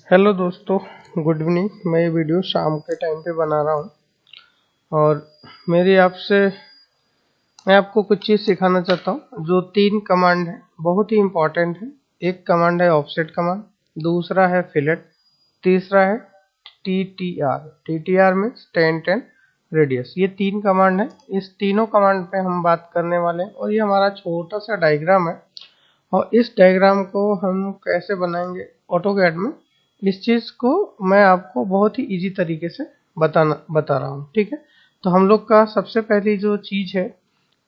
Hello दोस्तों, good evening. मैं ये वीडियो शाम के टाइम पे बना रहा हूँ और मैं आपको कुछ चीज़ सिखाना चाहता हूँ। जो 3 कमांड है बहुत ही इम्पोर्टेंट है। एक कमांड है ऑफसेट कमांड, दूसरा है फिलेट, तीसरा है टीटीआर। TTR means 10 radius. ये 3 कमांड है। इस तीनों कमांड पे हम बात करने वाले हैं और ये हमारा छोटा सा डायग्राम है। और इस डायग्राम को हम कैसे बनाएंगे ऑटोकैड में, इस चीज़ को मैं आपको बहुत ही इजी तरीके से बता रहा हूँ। ठीक है, तो हम लोग का सबसे पहली जो चीज़ है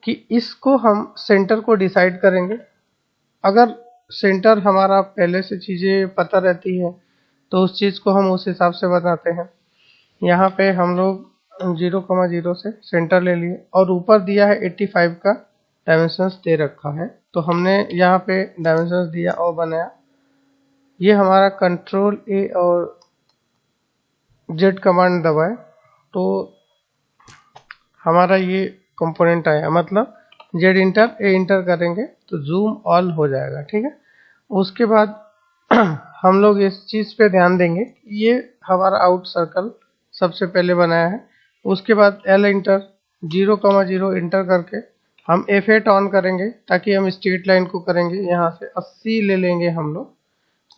कि इसको हम सेंटर को डिसाइड करेंगे। अगर सेंटर हमारा पहले से चीज़ें पता रहती है तो उस चीज़ को हम उस हिसाब से बनाते हैं। यहाँ पे हम लोग 0,0 से सेंटर ले लिए और ऊपर दिया है 85 का डायमेंशंस दे रखा है, तो हमने यहाँ पे डायमेंशंस दिया और बनाया। ये हमारा कंट्रोल ए और जेड कमांड दबाए तो हमारा ये कंपोनेंट आया, मतलब जेड इंटर ए इंटर करेंगे तो जूम ऑल हो जाएगा। ठीक है, उसके बाद हम लोग इस चीज़ पे ध्यान देंगे, ये हमारा आउट सर्कल सबसे पहले बनाया है। उसके बाद एल इंटर 0,0 इंटर करके हम F8 ऑन करेंगे ताकि हम स्ट्रेट लाइन को करेंगे। यहाँ से 80 ले लेंगे हम लोग,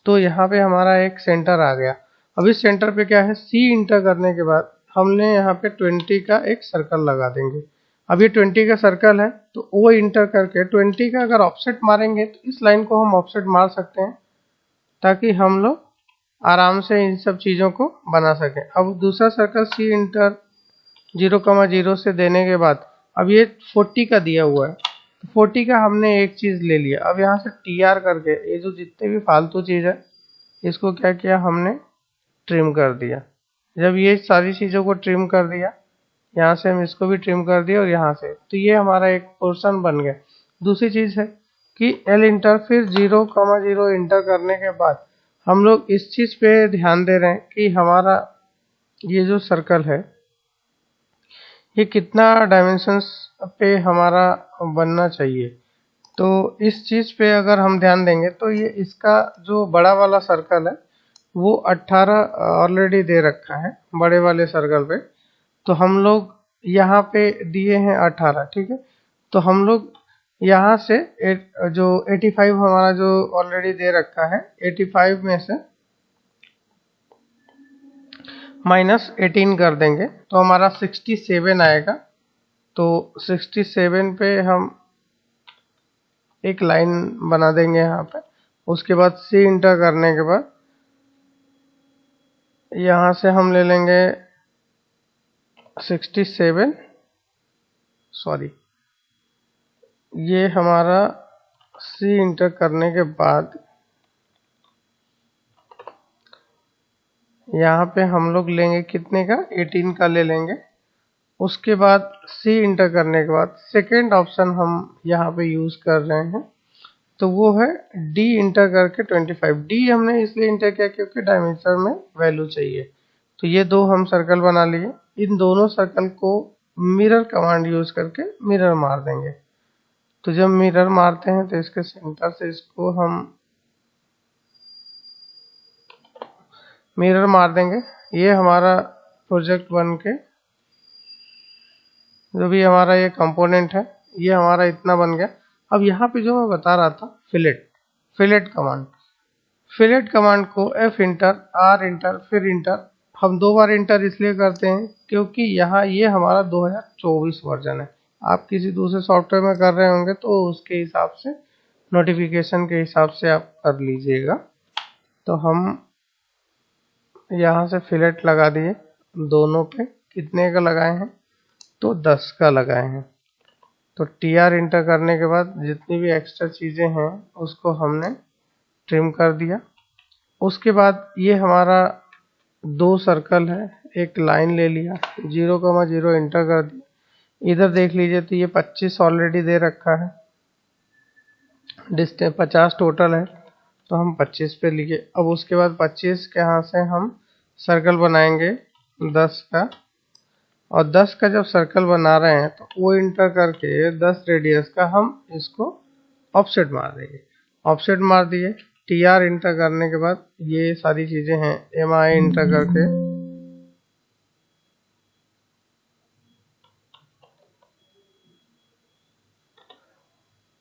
तो यहाँ पे हमारा एक सेंटर आ गया। अब इस सेंटर पे क्या है, सी इंटर करने के बाद हमने यहाँ पे 20 का एक सर्कल लगा देंगे। अब ये 20 का सर्कल है तो ओ इंटर करके 20 का अगर ऑफसेट मारेंगे तो इस लाइन को हम ऑफसेट मार सकते हैं ताकि हम लोग आराम से इन सब चीज़ों को बना सकें। अब दूसरा सर्कल सी इंटर 0,0 से देने के बाद अब ये 40 का दिया हुआ है, तो 40 का हमने एक चीज़ ले लिया। अब यहाँ से TR करके ये जो जितने भी फालतू चीज़ है इसको क्या किया, हमने ट्रिम कर दिया। जब ये सारी चीज़ों को ट्रिम कर दिया, यहाँ से हम इसको भी ट्रिम कर दिया और यहाँ से, तो ये हमारा एक पोर्शन बन गया। दूसरी चीज़ है कि एल इंटर फिर 0,0 इंटर करने के बाद हम लोग इस चीज़ पे ध्यान दे रहे हैं कि हमारा ये जो सर्कल है ये कितना डायमेंशंस पे हमारा बनना चाहिए। तो इस चीज़ पे अगर हम ध्यान देंगे तो ये इसका जो बड़ा वाला सर्कल है वो 18 ऑलरेडी दे रखा है बड़े वाले सर्कल पे, तो हम लोग यहाँ पे दिए हैं 18। ठीक है, तो हम लोग यहाँ से जो 85 हमारा जो ऑलरेडी दे रखा है, 85 में से -18 कर देंगे तो हमारा 67 आएगा। तो 67 पे हम एक लाइन बना देंगे यहाँ पे। उसके बाद सी इंटर करने के बाद यहाँ से हम ले लेंगे 67, सॉरी, ये हमारा सी इंटर करने के बाद यहाँ पे हम लोग लेंगे कितने का, 18 का ले लेंगे। उसके बाद सी इंटर करने के बाद सेकेंड ऑप्शन हम यहाँ पे यूज़ कर रहे हैं, तो वो है डी इंटर करके 25। डी हमने इसलिए इंटर किया क्योंकि डायमेंशन में वैल्यू चाहिए। तो ये दो हम सर्कल बना लिए। इन दोनों सर्कल को मिरर कमांड यूज़ करके मिरर मार देंगे। तो जब मिरर मारते हैं तो इसके सेंटर से इसको हम मिरर मार देंगे। ये हमारा प्रोजेक्ट बन के, जो भी हमारा ये कंपोनेंट है, ये हमारा इतना बन गया। अब यहाँ पे जो मैं बता रहा था फिलेट कमांड को F इंटर, R इंटर, फिर इंटर, हम 2 बार इंटर इसलिए करते हैं क्योंकि यहाँ ये हमारा 2024 वर्जन है। आप किसी दूसरे सॉफ्टवेयर में कर रहे होंगे तो उसके हिसाब से, नोटिफिकेशन के हिसाब से आप कर लीजिएगा। तो हम यहाँ से फिलेट लगा दिए, दोनों पे कितने का लगाए हैं, तो 10 का लगाए हैं। तो TR इंटर करने के बाद जितनी भी एक्स्ट्रा चीज़ें हैं उसको हमने ट्रिम कर दिया। उसके बाद ये हमारा 2 सर्कल है, एक लाइन ले लिया, 0,0 इंटर कर दिया। इधर देख लीजिए तो ये 25 ऑलरेडी दे रखा है, डिस्टेंस 50 टोटल है, तो हम 25 पे लिए। अब उसके बाद 25 के यहाँ से हम सर्कल बनाएंगे 10 का, और 10 का जब सर्कल बना रहे हैं तो वो इंटर करके 10 रेडियस का हम इसको ऑफसेट मार देंगे। ऑफसेट मार दिए TR इंटर करने के बाद ये सारी चीज़ें हैं, MI इंटर करके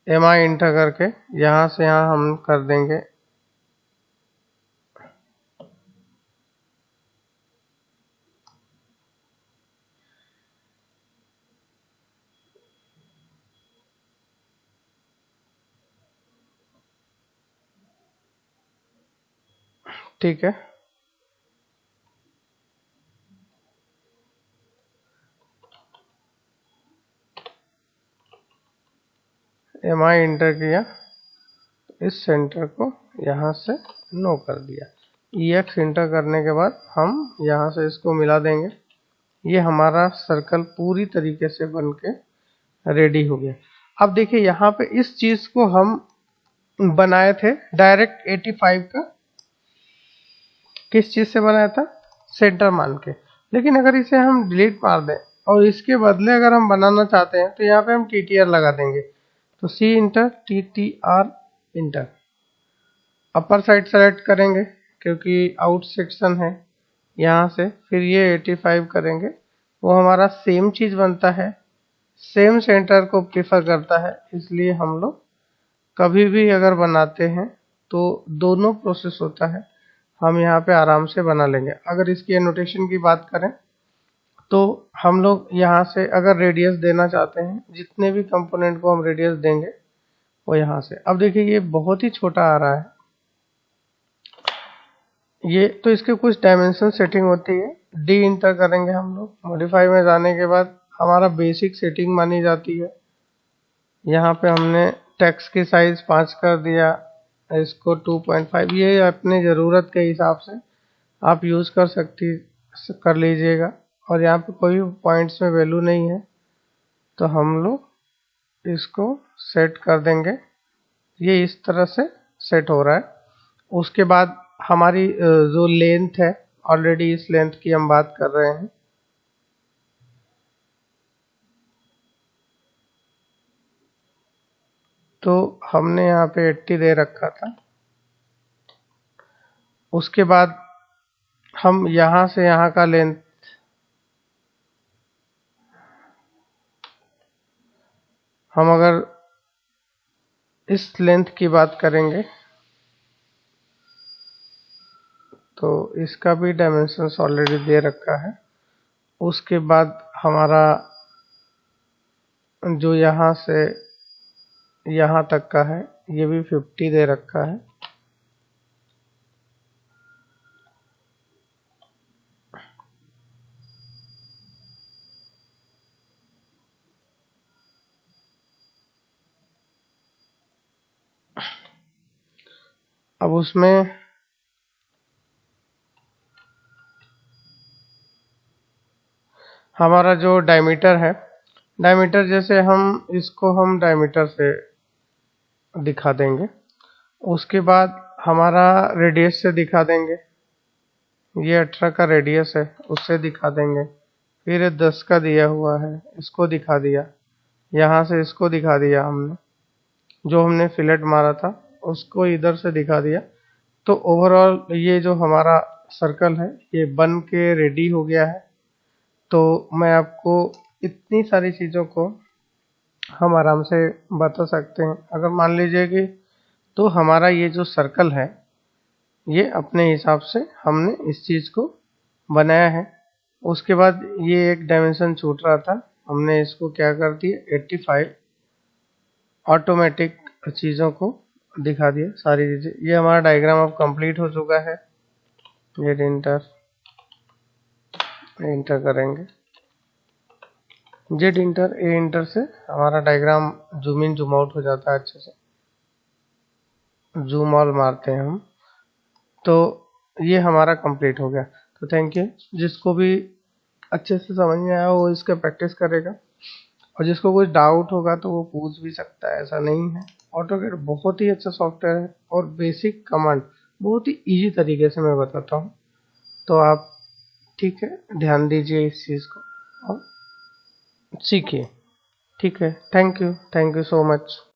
MI इंटर करके यहाँ से यहाँ हम कर देंगे ठीक है। MI इंटर किया, इस सेंटर को यहाँ से नो कर दिया। EX इंटर करने के बाद हम यहाँ से इसको मिला देंगे। ये हमारा सर्कल पूरी तरीके से बन के रेडी हो गया। अब देखिए यहाँ पे इस चीज को हम बनाए थे डायरेक्ट 85 का, किस चीज से बनाया था, सेंटर मान के। लेकिन अगर इसे हम डिलीट मार दें और इसके बदले अगर हम बनाना चाहते हैं तो यहाँ पे हम TTR लगा देंगे। तो C inter TTR inter, upper side select करेंगे क्योंकि आउट सेक्शन है यहाँ से, फिर ये 85 करेंगे, वो हमारा सेम चीज बनता है, सेम सेंटर को प्रीफर करता है। इसलिए हम लोग कभी भी अगर बनाते हैं तो दोनों प्रोसेस होता है, हम यहाँ पे आराम से बना लेंगे। अगर इसकी एनोटेशन की बात करें तो हम लोग यहाँ से अगर रेडियस देना चाहते हैं, जितने भी कंपोनेंट को हम रेडियस देंगे वो यहाँ से। अब देखिए ये बहुत ही छोटा आ रहा है, ये तो इसके कुछ डायमेंशन सेटिंग होती है। डी इंटर करेंगे हम लोग, मॉडिफाई में जाने के बाद हमारा बेसिक सेटिंग मानी जाती है। यहाँ पे हमने टेक्स्ट की साइज 5 कर दिया, इसको 2.5, ये अपने ज़रूरत के हिसाब से आप यूज़ कर लीजिएगा। और यहाँ पे कोई पॉइंट्स में वैल्यू नहीं है तो हम लोग इसको सेट कर देंगे। ये इस तरह से सेट हो रहा है। उसके बाद हमारी जो लेंथ है, ऑलरेडी इस लेंथ की हम बात कर रहे हैं, तो हमने यहाँ पे 80 दे रखा था। उसके बाद हम यहाँ से यहाँ का लेंथ, हम अगर इस लेंथ की बात करेंगे तो इसका भी डायमेंशंस ऑलरेडी दे रखा है। उसके बाद हमारा जो यहाँ से यहाँ तक का है ये भी 50 दे रखा है। अब उसमें हमारा जो डायमीटर है, डायमीटर जैसे हम डायमीटर से दिखा देंगे। उसके बाद हमारा रेडियस से दिखा देंगे, ये 18 का रेडियस है उससे दिखा देंगे। फिर 10 का दिया हुआ है, इसको दिखा दिया। यहाँ से इसको दिखा दिया, हमने जो हमने फिलेट मारा था उसको इधर से दिखा दिया। तो ओवरऑल ये जो हमारा सर्कल है ये बन के रेडी हो गया है। तो मैं आपको इतनी सारी चीज़ों को हम आराम से बता सकते हैं। अगर मान लीजिए कि तो हमारा ये जो सर्कल है ये अपने हिसाब से हमने इस चीज़ को बनाया है। उसके बाद ये एक डायमेंशन छूट रहा था, हमने इसको क्या कर दिया 85, ऑटोमेटिक चीज़ों को दिखा दिया सारी चीज़ें। ये हमारा डायग्राम अब कंप्लीट हो चुका है। ये इंटर करेंगे, जेड इंटर ए इंटर से हमारा diagram zoom in zoom out हो जाता है, अच्छे से जूम ऑल मारते हैं हम। तो ये हमारा कंप्लीट हो गया। तो थैंक यू, जिसको भी अच्छे से समझ में आया वो इसका प्रैक्टिस करेगा, और जिसको कुछ डाउट होगा तो वो पूछ भी सकता है, ऐसा नहीं है। ऑटोकैड बहुत ही अच्छा सॉफ्टवेयर है और बेसिक कमांड बहुत ही इजी तरीके से मैं बताता हूँ। तो आप ठीक है ध्यान दीजिए इस चीज़ को और सीखिए। ठीक है, थैंक यू सो मच।